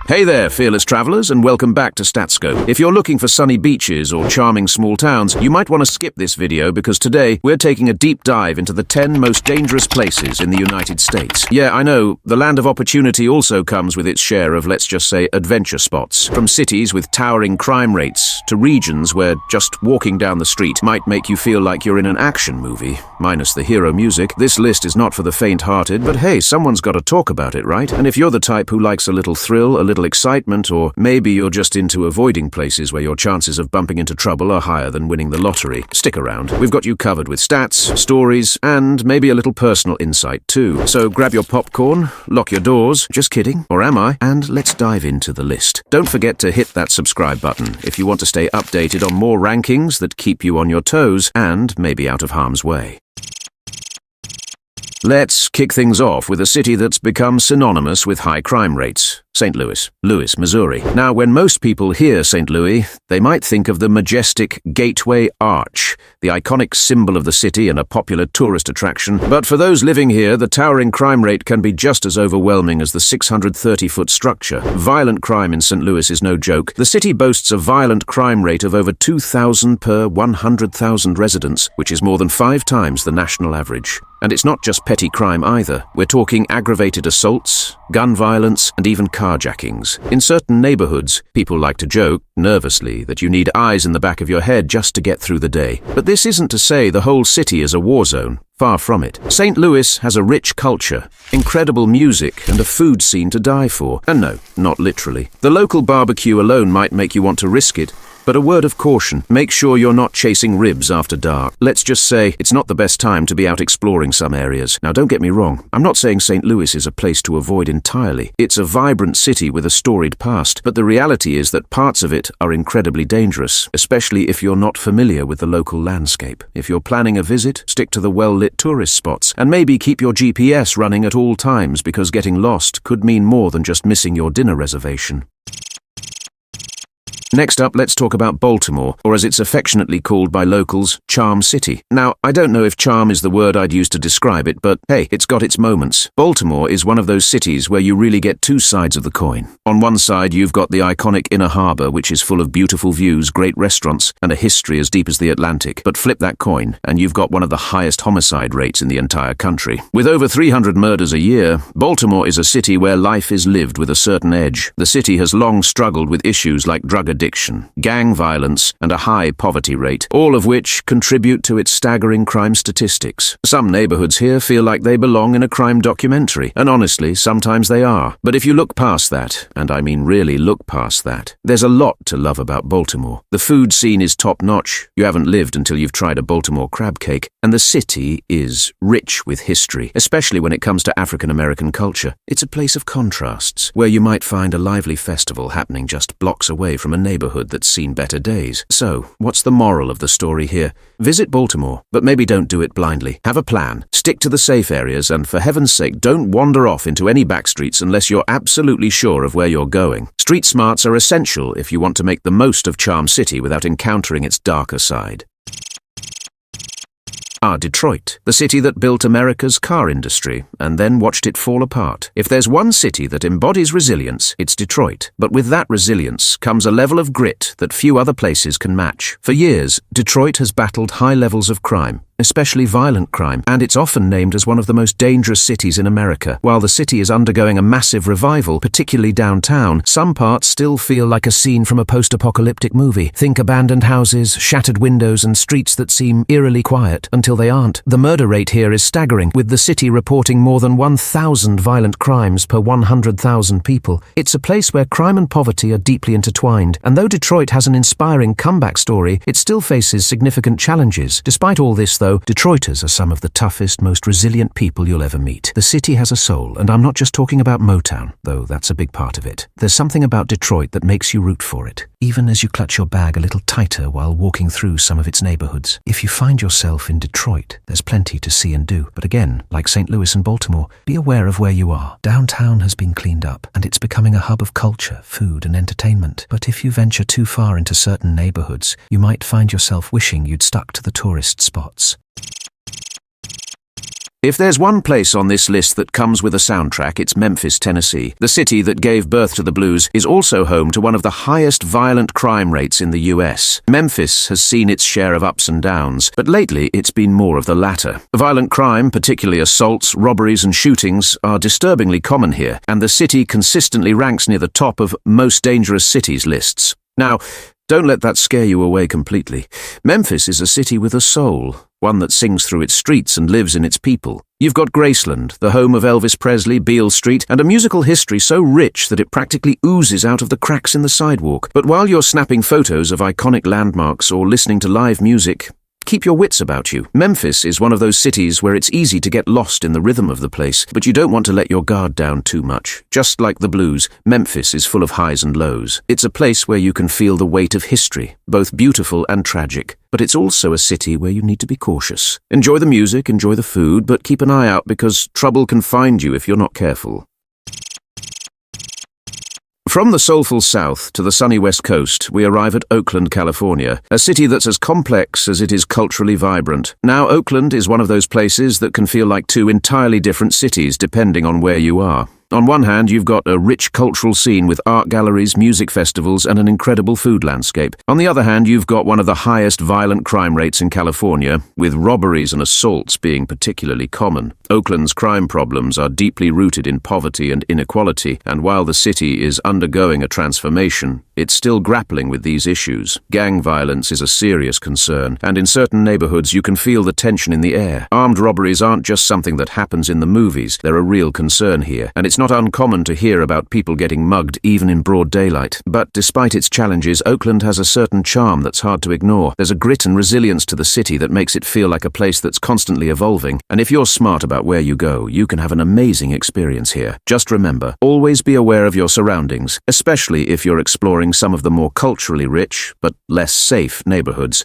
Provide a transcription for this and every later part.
Hey there, fearless travelers, and welcome back to StatScope. If you're looking for sunny beaches or charming small towns, you might want to skip this video because today we're taking a deep dive into the 10 most dangerous places in the United States. Yeah, I know, the land of opportunity also comes with its share of, let's just say, adventure spots. From cities with towering crime rates to regions where just walking down the street might make you feel like you're in an action movie, minus the hero music. This list is not for the faint-hearted, but hey, someone's got to talk about it, right? And if you're the type who likes a little thrill, a little excitement, or maybe you're just into avoiding places where your chances of bumping into trouble are higher than winning the lottery, stick around. We've got you covered with stats, stories, and maybe a little personal insight too. So grab your popcorn, lock your doors, just kidding, or am I? And let's dive into the list. Don't forget to hit that subscribe button if you want to stay updated on more rankings that keep you on your toes and maybe out of harm's way. Let's kick things off with a city that's become synonymous with high crime rates. St. Louis, Missouri. Now, when most people hear St. Louis, they might think of the majestic Gateway Arch, the iconic symbol of the city and a popular tourist attraction. But for those living here, the towering crime rate can be just as overwhelming as the 630-foot structure. Violent crime in St. Louis is no joke. The city boasts a violent crime rate of over 2,000 per 100,000 residents, which is more than 5 times the national average. And it's not just petty crime either. We're talking aggravated assaults, gun violence, and even carjackings. In certain neighborhoods, people like to joke, nervously, that you need eyes in the back of your head just to get through the day. But this isn't to say the whole city is a war zone. Far from it. St. Louis has a rich culture, incredible music, and a food scene to die for. And no, not literally. The local barbecue alone might make you want to risk it. But a word of caution, make sure you're not chasing ribs after dark. Let's just say it's not the best time to be out exploring some areas. Now don't get me wrong, I'm not saying St. Louis is a place to avoid entirely. It's a vibrant city with a storied past, but the reality is that parts of it are incredibly dangerous, especially if you're not familiar with the local landscape. If you're planning a visit, stick to the well-lit tourist spots, and maybe keep your GPS running at all times because getting lost could mean more than just missing your dinner reservation. Next up, let's talk about Baltimore, or as it's affectionately called by locals, Charm City. Now, I don't know if charm is the word I'd use to describe it, but hey, it's got its moments. Baltimore is one of those cities where you really get two sides of the coin. On one side, you've got the iconic Inner Harbor, which is full of beautiful views, great restaurants, and a history as deep as the Atlantic. But flip that coin, and you've got one of the highest homicide rates in the entire country. With over 300 murders a year, Baltimore is a city where life is lived with a certain edge. The city has long struggled with issues like drug addiction, gang violence, and a high poverty rate, all of which contribute to its staggering crime statistics. Some neighborhoods here feel like they belong in a crime documentary, and honestly, sometimes they are. But if you look past that, and I mean really look past that, there's a lot to love about Baltimore. The food scene is top-notch. You haven't lived until you've tried a Baltimore crab cake, and the city is rich with history, especially when it comes to African-American culture. It's a place of contrasts, where you might find a lively festival happening just blocks away from a neighborhood that's seen better days. So, what's the moral of the story here? Visit Baltimore, but maybe don't do it blindly. Have a plan, stick to the safe areas, and for heaven's sake, don't wander off into any backstreets unless you're absolutely sure of where you're going. Street smarts are essential if you want to make the most of Charm City without encountering its darker side. Detroit, the city that built America's car industry and then watched it fall apart. If there's one city that embodies resilience, it's Detroit. But with that resilience comes a level of grit that few other places can match. For years, Detroit has battled high levels of crime, especially violent crime, and it's often named as one of the most dangerous cities in America. While the city is undergoing a massive revival, particularly downtown, some parts still feel like a scene from a post-apocalyptic movie. Think abandoned houses, shattered windows, and streets that seem eerily quiet until they aren't. The murder rate here is staggering, with the city reporting more than 1,000 violent crimes per 100,000 people. It's a place where crime and poverty are deeply intertwined, and though Detroit has an inspiring comeback story, it still faces significant challenges. Despite all this, though, Detroiters are some of the toughest, most resilient people you'll ever meet. The city has a soul, and I'm not just talking about Motown, though that's a big part of it. There's something about Detroit that makes you root for it, even as you clutch your bag a little tighter while walking through some of its neighborhoods. If you find yourself in Detroit, there's plenty to see and do. But again, like St. Louis and Baltimore, be aware of where you are. Downtown has been cleaned up, and it's becoming a hub of culture, food, and entertainment. But if you venture too far into certain neighborhoods, you might find yourself wishing you'd stuck to the tourist spots. If there's one place on this list that comes with a soundtrack, it's Memphis, Tennessee. The city that gave birth to the blues is also home to one of the highest violent crime rates in the US. Memphis has seen its share of ups and downs, but lately it's been more of the latter. Violent crime, particularly assaults, robberies and shootings, are disturbingly common here, and the city consistently ranks near the top of most dangerous cities lists. Now, don't let that scare you away completely. Memphis is a city with a soul, one that sings through its streets and lives in its people. You've got Graceland, the home of Elvis Presley, Beale Street, and a musical history so rich that it practically oozes out of the cracks in the sidewalk. But while you're snapping photos of iconic landmarks or listening to live music, keep your wits about you. Memphis is one of those cities where it's easy to get lost in the rhythm of the place, but you don't want to let your guard down too much. Just like the blues, Memphis is full of highs and lows. It's a place where you can feel the weight of history, both beautiful and tragic. But it's also a city where you need to be cautious. Enjoy the music, enjoy the food, but keep an eye out because trouble can find you if you're not careful. From the soulful south to the sunny west coast, we arrive at Oakland, California, a city that's as complex as it is culturally vibrant. Now, Oakland is one of those places that can feel like two entirely different cities depending on where you are. On one hand, you've got a rich cultural scene with art galleries, music festivals, and an incredible food landscape. On the other hand, you've got one of the highest violent crime rates in California, with robberies and assaults being particularly common. Oakland's crime problems are deeply rooted in poverty and inequality, and while the city is undergoing a transformation, it's still grappling with these issues. Gang violence is a serious concern, and in certain neighborhoods you can feel the tension in the air. Armed robberies aren't just something that happens in the movies, they're a real concern here, and it's not uncommon to hear about people getting mugged even in broad daylight. But despite its challenges, Oakland has a certain charm that's hard to ignore. There's a grit and resilience to the city that makes it feel like a place that's constantly evolving, and if you're smart about where you go, you can have an amazing experience here. Just remember, always be aware of your surroundings, especially if you're exploring some of the more culturally rich, but less safe neighborhoods.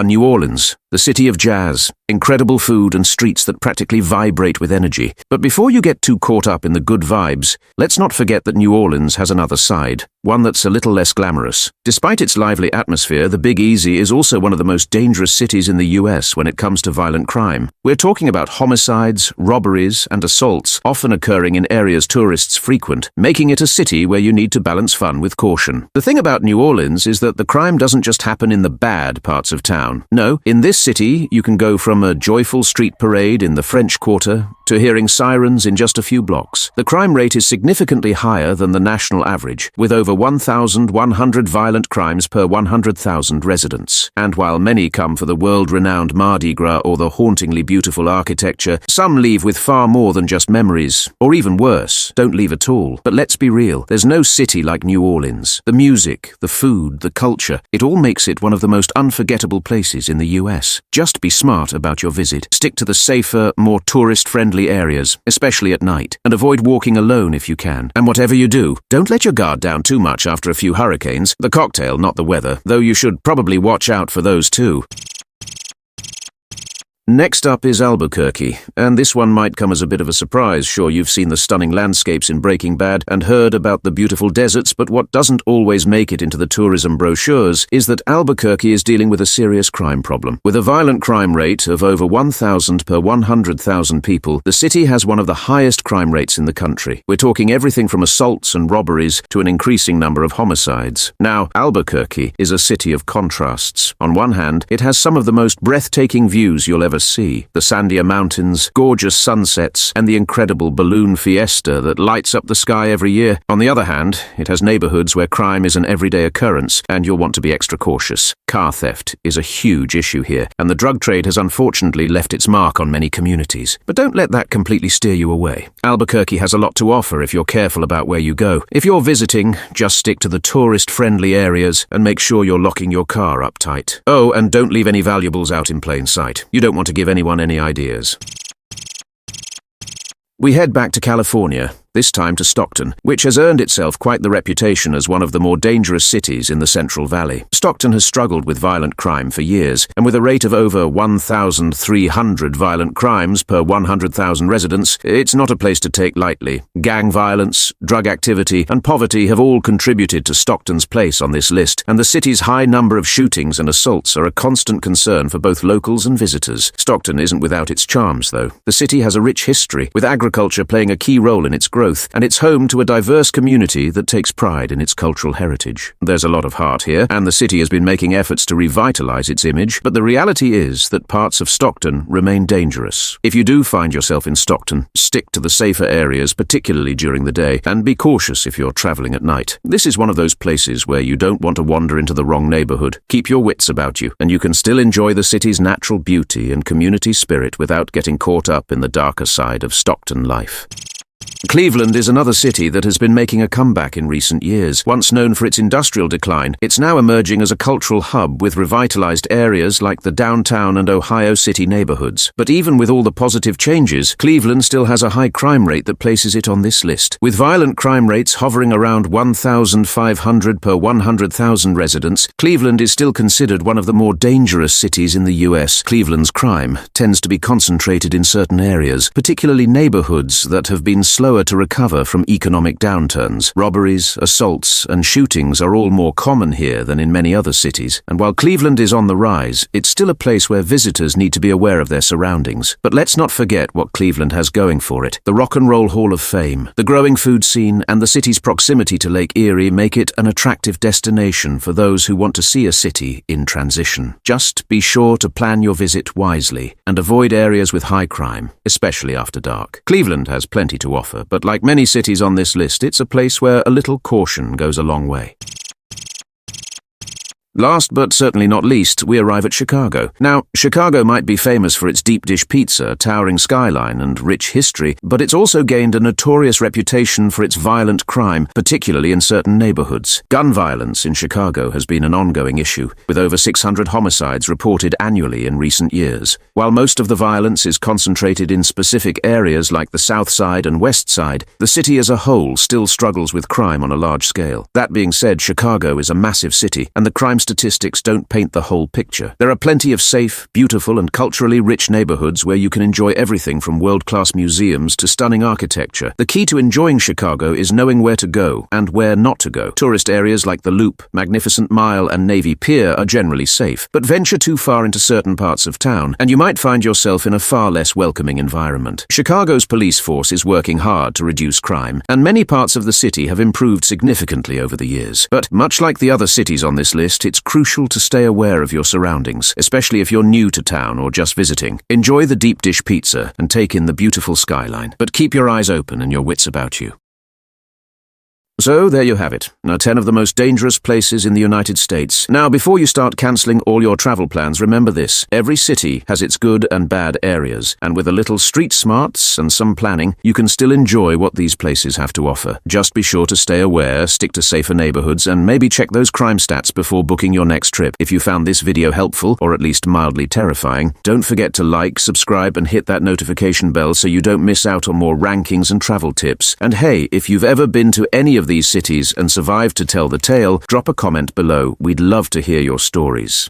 New Orleans, the city of jazz, incredible food and streets that practically vibrate with energy. But before you get too caught up in the good vibes, let's not forget that New Orleans has another side, one that's a little less glamorous. Despite its lively atmosphere, the Big Easy is also one of the most dangerous cities in the US when it comes to violent crime. We're talking about homicides, robberies, and assaults, often occurring in areas tourists frequent, making it a city where you need to balance fun with caution. The thing about New Orleans is that the crime doesn't just happen in the bad parts of town. No, in this city, you can go from a joyful street parade in the French Quarter to hearing sirens in just a few blocks. The crime rate is significantly higher than the national average, with over 1,100 violent crimes per 100,000 residents. And while many come for the world-renowned Mardi Gras or the hauntingly beautiful architecture, some leave with far more than just memories. Or even worse, don't leave at all. But let's be real, there's no city like New Orleans. The music, the food, the culture, it all makes it one of the most unforgettable places in the US. Just be smart about your visit. Stick to the safer, more tourist-friendly areas, especially at night, and avoid walking alone if you can. And whatever you do, don't let your guard down too much after a few hurricanes. The cocktail, not the weather, though you should probably watch out for those too. Next up is Albuquerque, and this one might come as a bit of a surprise. Sure, you've seen the stunning landscapes in Breaking Bad and heard about the beautiful deserts, but what doesn't always make it into the tourism brochures is that Albuquerque is dealing with a serious crime problem. With a violent crime rate of over 1,000 per 100,000 people, the city has one of the highest crime rates in the country. We're talking everything from assaults and robberies to an increasing number of homicides. Now, Albuquerque is a city of contrasts. On one hand, it has some of the most breathtaking views you'll ever see, the Sandia Mountains, gorgeous sunsets, and the incredible balloon fiesta that lights up the sky every year. On the other hand, it has neighborhoods where crime is an everyday occurrence, and you'll want to be extra cautious. Car theft is a huge issue here, and the drug trade has unfortunately left its mark on many communities. But don't let that completely steer you away. Albuquerque has a lot to offer if you're careful about where you go. If you're visiting, just stick to the tourist-friendly areas and make sure you're locking your car up tight. Oh, and don't leave any valuables out in plain sight. You don't want to give anyone any ideas. We head back to California, this time to Stockton, which has earned itself quite the reputation as one of the more dangerous cities in the Central Valley. Stockton has struggled with violent crime for years, and with a rate of over 1,300 violent crimes per 100,000 residents, it's not a place to take lightly. Gang violence, drug activity, and poverty have all contributed to Stockton's place on this list, and the city's high number of shootings and assaults are a constant concern for both locals and visitors. Stockton isn't without its charms, though. The city has a rich history, with agriculture playing a key role in its growth, and it's home to a diverse community that takes pride in its cultural heritage. There's a lot of heart here, and the city has been making efforts to revitalize its image, but the reality is that parts of Stockton remain dangerous. If you do find yourself in Stockton, stick to the safer areas, particularly during the day, and be cautious if you're traveling at night. This is one of those places where you don't want to wander into the wrong neighborhood. Keep your wits about you, and you can still enjoy the city's natural beauty and community spirit without getting caught up in the darker side of Stockton life. Cleveland is another city that has been making a comeback in recent years. Once known for its industrial decline, it's now emerging as a cultural hub with revitalized areas like the downtown and Ohio City neighborhoods. But even with all the positive changes, Cleveland still has a high crime rate that places it on this list. With violent crime rates hovering around 1,500 per 100,000 residents, Cleveland is still considered one of the more dangerous cities in the U.S. Cleveland's crime tends to be concentrated in certain areas, particularly neighborhoods that have been slower to recover from economic downturns. Robberies, assaults, and shootings are all more common here than in many other cities, and while Cleveland is on the rise, it's still a place where visitors need to be aware of their surroundings. But let's not forget what Cleveland has going for it. The Rock and Roll Hall of Fame, the growing food scene, and the city's proximity to Lake Erie make it an attractive destination for those who want to see a city in transition. Just be sure to plan your visit wisely and avoid areas with high crime, especially after dark. Cleveland has plenty to offer, but like many cities on this list, it's a place where a little caution goes a long way. Last but certainly not least, we arrive at Chicago. Now, Chicago might be famous for its deep dish pizza, towering skyline, and rich history, but it's also gained a notorious reputation for its violent crime, particularly in certain neighborhoods. Gun violence in Chicago has been an ongoing issue, with over 600 homicides reported annually in recent years. While most of the violence is concentrated in specific areas like the South Side and West Side, the city as a whole still struggles with crime on a large scale. That being said, Chicago is a massive city, and the crime statistics don't paint the whole picture. There are plenty of safe, beautiful, and culturally rich neighborhoods where you can enjoy everything from world-class museums to stunning architecture. The key to enjoying Chicago is knowing where to go and where not to go. Tourist areas like the Loop, Magnificent Mile, and Navy Pier are generally safe, but venture too far into certain parts of town, and you might find yourself in a far less welcoming environment. Chicago's police force is working hard to reduce crime, and many parts of the city have improved significantly over the years. But much like the other cities on this list, it's crucial to stay aware of your surroundings, especially if you're new to town or just visiting. Enjoy the deep dish pizza and take in the beautiful skyline, but keep your eyes open and your wits about you. So, there you have it. Now 10 of the most dangerous places in the United States. Now, before you start cancelling all your travel plans, remember this. Every city has its good and bad areas, and with a little street smarts and some planning, you can still enjoy what these places have to offer. Just be sure to stay aware, stick to safer neighborhoods, and maybe check those crime stats before booking your next trip. If you found this video helpful, or at least mildly terrifying, don't forget to like, subscribe, and hit that notification bell so you don't miss out on more rankings and travel tips. And hey, if you've ever been to any of these cities and survived to tell the tale, drop a comment below. We'd love to hear your stories.